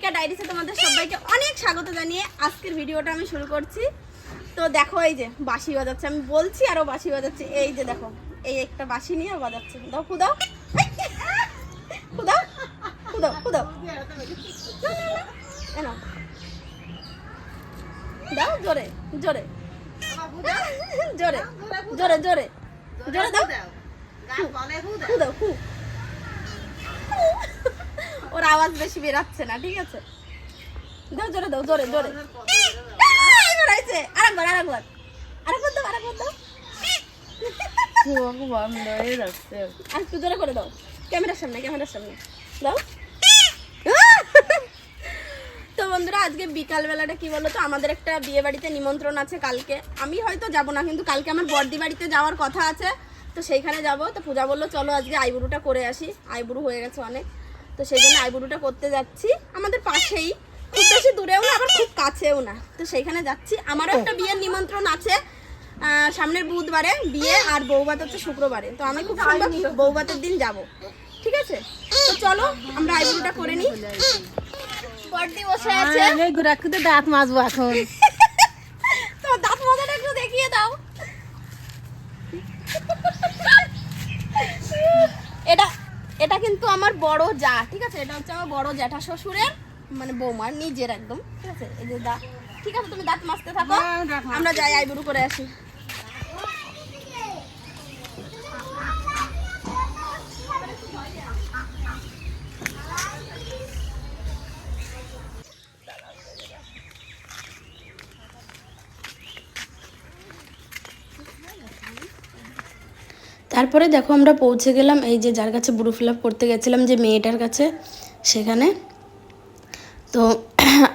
দীপিকা ডায়েরিতে তোমাদের সবাইকে অনেক স্বাগত জানিয়ে আজকের ভিডিওটা আমি শুরু করছি। তো দেখো এই যে বাঁশি বাজাচ্ছে, আমি বলছি আরো বাঁশি বাজাচ্ছে। এই যে দেখো এই একটা বাঁশি নিয়ে বাজাচ্ছে। দাও খুদাও খুদাও খুদাও খুদাও এনো দাও জোরে জোরে জোরে জোরে জোরে জোরে দাও খুদাও খু। ওর আওয়াজ বেশি বেরাচ্ছে না, ঠিক আছে? দাও জোরে দাও জোরে জোরে। আরেকবার আরেকবার আরেকবার দাও আরেকবার দাও। আর একটু জোরে করে দাও, ক্যামেরার সামনে ক্যামেরার সামনে দাও। তো বন্ধুরা আজকে বিকাল বেলাটা কি বলো তো, আমাদের একটা বিয়ে বাড়িতে নিমন্ত্রণ আছে কালকে। আমি হয়তো যাব না, কিন্তু কালকে আমার বড়দি বাড়িতে যাওয়ার কথা আছে, তো সেইখানে যাব। তো পূজা বললো চলো আজকে আইবুড়োটা করে আসি, আইবুড়ো হয়ে গেছে অনেক, তো সেই জন্য আইবুড়োটা করতে যাচ্ছি। আমাদের পাশেই, খুব বেশি দূরেও না আবার খুব কাছেও না, তো সেইখানে যাচ্ছি। আমারও একটা বিয়ের নিমন্ত্রণ আছে সামনের বুধবারে বিয়ে, আর বউভাত হচ্ছে শুক্রবারে। তো আমি খুব সম্ভব বউভাতের দিন যাব, ঠিক আছে? তো চলো আমরা আইবুড়োটা করে নিই। বড়দি বসে আছে, দাঁত মাজবো এখন। তোমার দাঁত মাজাটা একটু দেখিয়ে দাও। এটা এটা কিন্তু আমার বড় জা, ঠিক আছে? এটা হচ্ছে আমার বড় জ্যাঠা শ্বশুরের মানে বৌমার নিজের একদম, ঠিক আছে? এই যে দাঁত, ঠিক আছে? তুমি দাঁত মাজতে থাকো, আমরা যাই আইবুড়ো করে আসি। তারপরে দেখো আমরা পৌঁছে গেলাম এই যে যার কাছে বুড়ো ফিল আপ করতে গেছিলাম, যে মেয়েটার কাছে, সেখানে। তো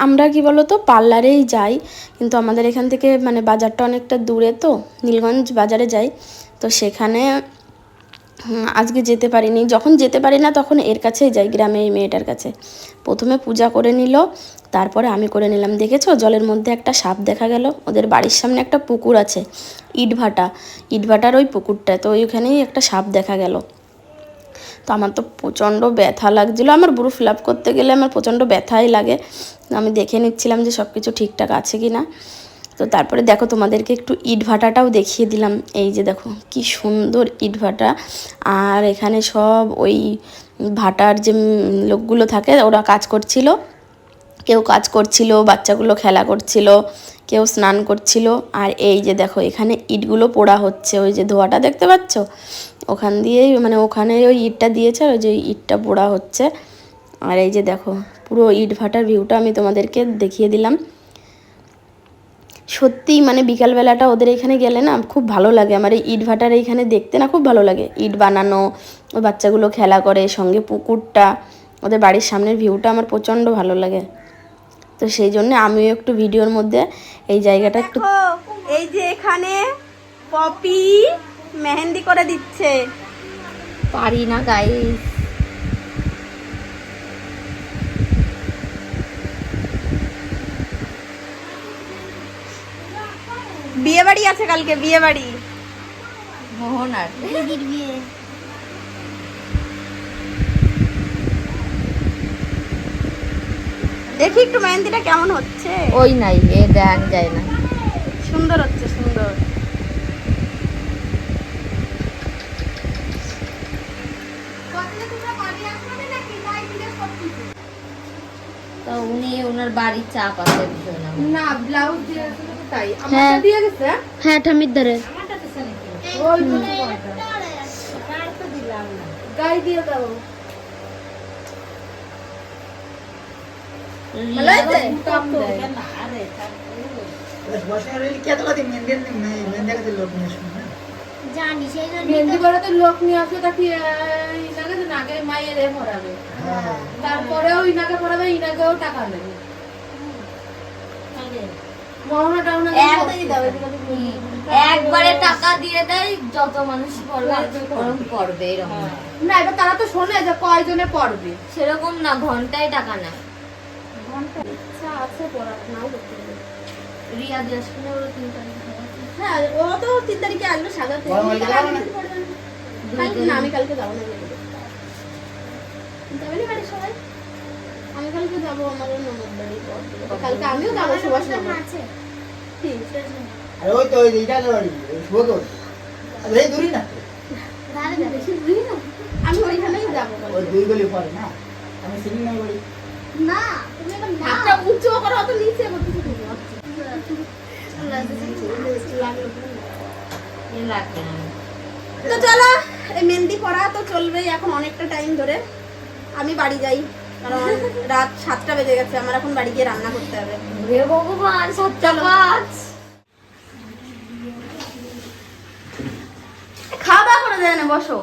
আমরা কি বলো তো পার্লারেই যাই, কিন্তু আমাদের এখান থেকে মানে বাজারটা অনেকটা দূরে, তো নীলগঞ্জ বাজারে যাই। তো সেখানে আজকে যেতে পারিনি। যখন যেতে পারি না তখন এর কাছেই যাই, গ্রামে এই মেয়েটার কাছে। প্রথমে পূজা করে নিল, তারপরে আমি করে নিলাম। দেখেছো জলের মধ্যে একটা সাপ দেখা গেল। ওদের বাড়ির সামনে একটা পুকুর আছে, ইটভাটার ওই পুকুরটা, তো ওইখানেই একটা সাপ দেখা গেল। তো আমার তো প্রচণ্ড ব্যথা লাগছিলো। আমার বুড়ো ফিল আপ করতে গেলে আমার প্রচণ্ড ব্যথাই লাগে। আমি দেখে নিচ্ছিলাম যে সব কিছু ঠিকঠাক আছে কি না। তো তারপরে দেখো তোমাদেরকে একটু ইটভাটাটাও দেখিয়ে দিলাম। এই যে দেখো কি সুন্দর ইটভাটা। আর এখানে সব ওই ভাটার যে লোকগুলো থাকে ওরা কাজ করছিল, কেউ কাজ করছিল, বাচ্চাগুলো খেলা করছিল, কেউ স্নান করছিল। আর এই যে দেখো এখানে ইটগুলো পোড়া হচ্ছে, ওই যে ধোঁয়াটা দেখতে পাচ্ছ, ওখান দিয়েই মানে ওখানে ওই ইটটা দিয়েছে, ওই যে ইটটা পোড়া হচ্ছে। আর এই যে দেখো পুরো ইট ভাটার ভিউটা আমি তোমাদেরকে দেখিয়ে দিলাম। সত্যিই মানে বিকালবেলাটা ওদের এখানে গেলে না খুব ভালো লাগে। আমার এই ইট ভাটার এইখানে দেখতে না খুব ভালো লাগে। ইট বানানো, ওই বাচ্চাগুলো খেলা করে, সঙ্গে পুকুরটা, ওদের বাড়ির সামনের ভিউটা আমার প্রচণ্ড ভালো লাগে। তো সেই জন্য আমিও একটু ভিডিওর মধ্যে এই জায়গাটা একটু। এই যে এখানে পপি মেহেন্দি করে দিচ্ছে। পারি না গাইস। বিয়ে বাড়ি আছে কালকে, বিয়ে বাড়ি মোহনার দিদির বিয়ে। দেখি একটু মেহেন্দিটা কেমন হচ্ছে। ওই নাই, এ দেখ যায় না। সুন্দর হচ্ছে সুন্দর। তো উনি ওনার বাড়ির চাপ আছে না ব্লাউজ দিয়ে তাই আমারটা দিয়ে গেছে। হ্যাঁ ঠামির ধরে ওই গাই দিয়ে দাও। মেহেন্দি পড়াতে লোক নিয়ে আসবে, তাকে নাকে মায়ের পড়াবে, তারপরে ওই নাকে পড়াবে, ইনাকেও টাকা নেবে। একবারে টাকা দিয়ে দেয়, যত মানুষ পড়বে ওরকম পড়বে এরকম না। এবার তারা তো শোনে যে কয়জনে পড়বে, সেরকম না, ঘন্টায় টাকা নেয়। ইচ্ছা আছে পড়ার, নাও করতে হবে। রিয়া আসলে ওরা 3 তারিখ। হ্যাঁ ও তো 3 তারিখে আসবে সাজাতে। না আমি কালকে যাবো না, যাবে না বাড়ির সবাই। আমি কালকে যাবো আমাদের ননদ বাড়ি কালকে আমিও যাবো সুভাষ নগর কি আর ওই তো ওই এইটা বাড়ি শুভ এই দূরই না তো। বেশি দূরে না আমি ওইখানেই যাবো ওই 2 গলি পরে না আমি সিলিং নাই বাড়ি না তুমি এখন না হাতটা উঁচু করে অত নিচে করতেছো তুমি লাগবে না তো চলো এই মেহেন্দি করা তো চলবেই এখন অনেকটা টাইম ধরে আমি বাড়ি যাই কারণ রাত 7টা বেজে গেছে আমার এখন বাড়ি গিয়ে রান্না করতে হবে হে ভগবান 7:05 খাওয়া দাওয়া করে দেয় না বসো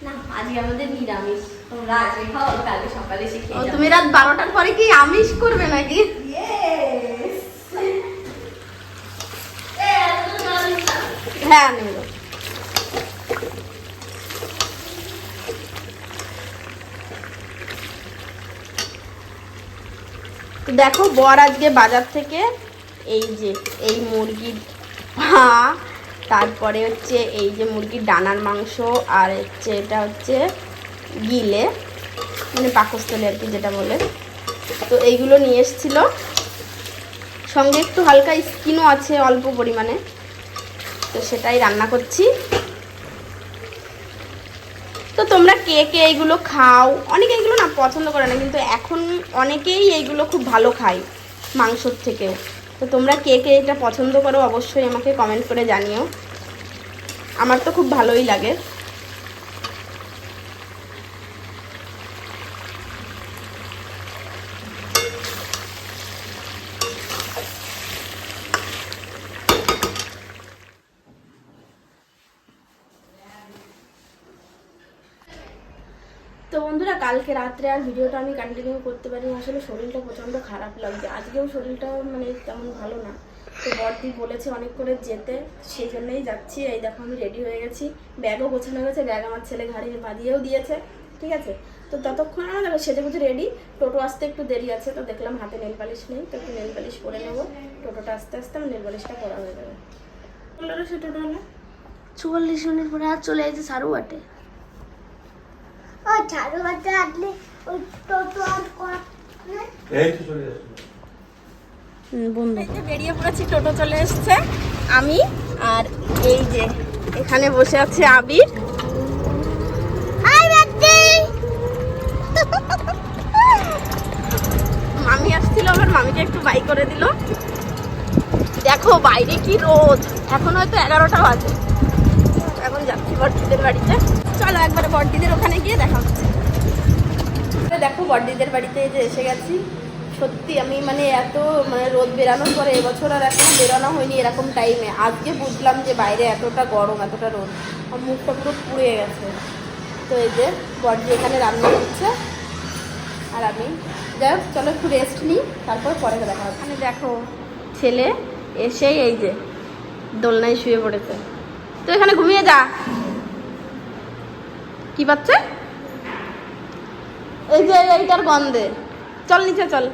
না আজকে আমাদের নিরামিষ তোমরা আজকে খাও কালকে সকালে এসে ও, খেয়ে যাবে তুমি রাত 12টার পরে কি আমিষ করবে নাকি হ্যাঁ নেব তো দেখো বর আজকে বাজার থেকে এই যে এই মুরগির পা তারপরে হচ্ছে এই যে মুরগির ডানার মাংস আর হচ্ছে এটা হচ্ছে গিলে মানে পাকস্থলী আর কি যেটা বলে তো এইগুলো নিয়ে এসেছিলো সঙ্গে একটু হালকা স্কিনও আছে অল্প পরিমাণে তো সেটাই রান্না করছি তো তোমরা কে কে এইগুলো খাও অনেকে এইগুলো না পছন্দ করে না কিন্তু এখন অনেকেই এইগুলো খুব ভালো খায় মাংসর থেকেও তো তোমরা কে কে এটা পছন্দ করো অবশ্যই আমাকে কমেন্ট করে জানিও আমার তো খুব ভালোই লাগে তো বন্ধুরা কালকে রাত্রে আর ভিডিওটা আমি কন্টিনিউ করতে পারিনি আসলে শরীরটা প্রচণ্ড খারাপ লাগছে আজকেও শরীরটা মানে তেমন ভালো না তো বড়দি বলেছে অনেক করে যেতে সেই জন্যই যাচ্ছি এই দেখো আমি রেডি হয়ে গেছি ব্যাগও গোছানো গেছে ব্যাগ আমার ছেলে ঘাড়ি বাঁধিয়েও দিয়েছে ঠিক আছে তো ততক্ষণ আমার দেখো সেজেগুজে রেডি টোটো আসতে একটু দেরি আছে তো দেখলাম হাতে নেল পালিশ নেই তো একটু নেল পালিশ করে নেবো টোটোটা আস্তে আস্তে আমার নেল পালিশটা করা হয়ে যাবে বললো সে টোটো হলো 44 মিনিট পরে আর চলে যাচ্ছে সারুয়াটে ও সারুয়াটে আসলে ওই টোটো আর করা এই তো চলে আসবে বন্ধু এই যে বেরিয়ে পড়েছি টোটো চলে এসছে আমি আর এই যে এখানে বসে আছে আবির মামি আসছিল আমার মামিকে একটু বাই করে দিল দেখো বাইরে কি রোদ এখন হয়তো 11টা বাজে এখন যাচ্ছি বড়দিদের বাড়িতে চলো একবারে বড়দিদের ওখানে গিয়ে দেখা হচ্ছে দেখো বড়দিদের বাড়িতে এই যে এসে গেছি সত্যি আমি মানে এত মানে রোদ বেরানোর পরে এবছর আর এখনো বেরোনো হয়নি এরকম টাইমে আজকে বুঝলাম যে বাইরে এতটা গরম এতটা রোদ আমার মুখটা পুরো পুড়ে গেছে তো এই যে বড়দি এখানে রান্না করছে আর আমি যাই হোক চলো একটু রেস্ট নিই তারপর পরে দেখা হবে এখানে দেখো ছেলে এসেই এই যে দোলনায় শুয়ে পড়েছে তো এখানে ঘুমিয়ে যা কি পাচ্ছে এই যে এইটার গন্ধে চল নিচে চল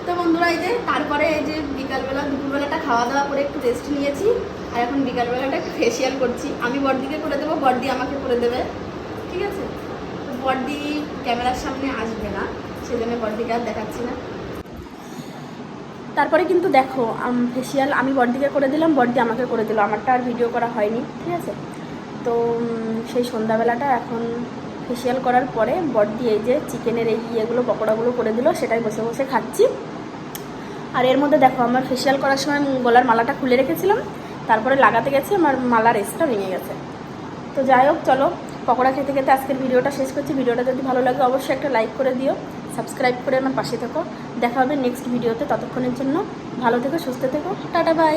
তো বন্ধুরা এই যে তারপরে এই যে বিকালবেলা দুপুরবেলাটা খাওয়া দাওয়া করে একটু রেস্ট নিয়েছি আর এখন বিকালবেলাটা একটু ফেসিয়াল করছি আমি বড়দিকে করে দেবো বড়দি আমাকে করে দেবে ঠিক আছে তো বড়দি ক্যামেরার সামনে আসবে না সেজন্য বড়দিকে আর দেখাচ্ছি না তারপরে কিন্তু দেখো ফেসিয়াল আমি বড়দিকে করে দিলাম বড়দি আমাকে করে দিল আমারটা আর ভিডিও করা হয়নি ঠিক আছে তো সেই সন্ধ্যাবেলাটা এখন ফেসিয়াল করার পরে বড়দি এই যে চিকেনের এই ইয়েগুলো পকোড়াগুলো করে দিল সেটাই বসে বসে খাচ্ছি আর এর মধ্যে দেখো আমার ফেসিয়াল করার সময় গলার মালাটা খুলে রেখেছিলাম তারপরে লাগাতে গেছি আমার মালার রেসটা ভেঙে গেছে তো যাই হোক চলো পকোড়া খেতে খেতে আজকের ভিডিওটা শেষ করছি ভিডিওটা যদি ভালো লাগে অবশ্যই একটা লাইক করে দিও সাবস্ক্রাইব করে আমার পাশে থেকো দেখা হবে নেক্সট ভিডিওতে ততক্ষণের জন্য ভালো থেকো সুস্থ থেকো টাটা বাই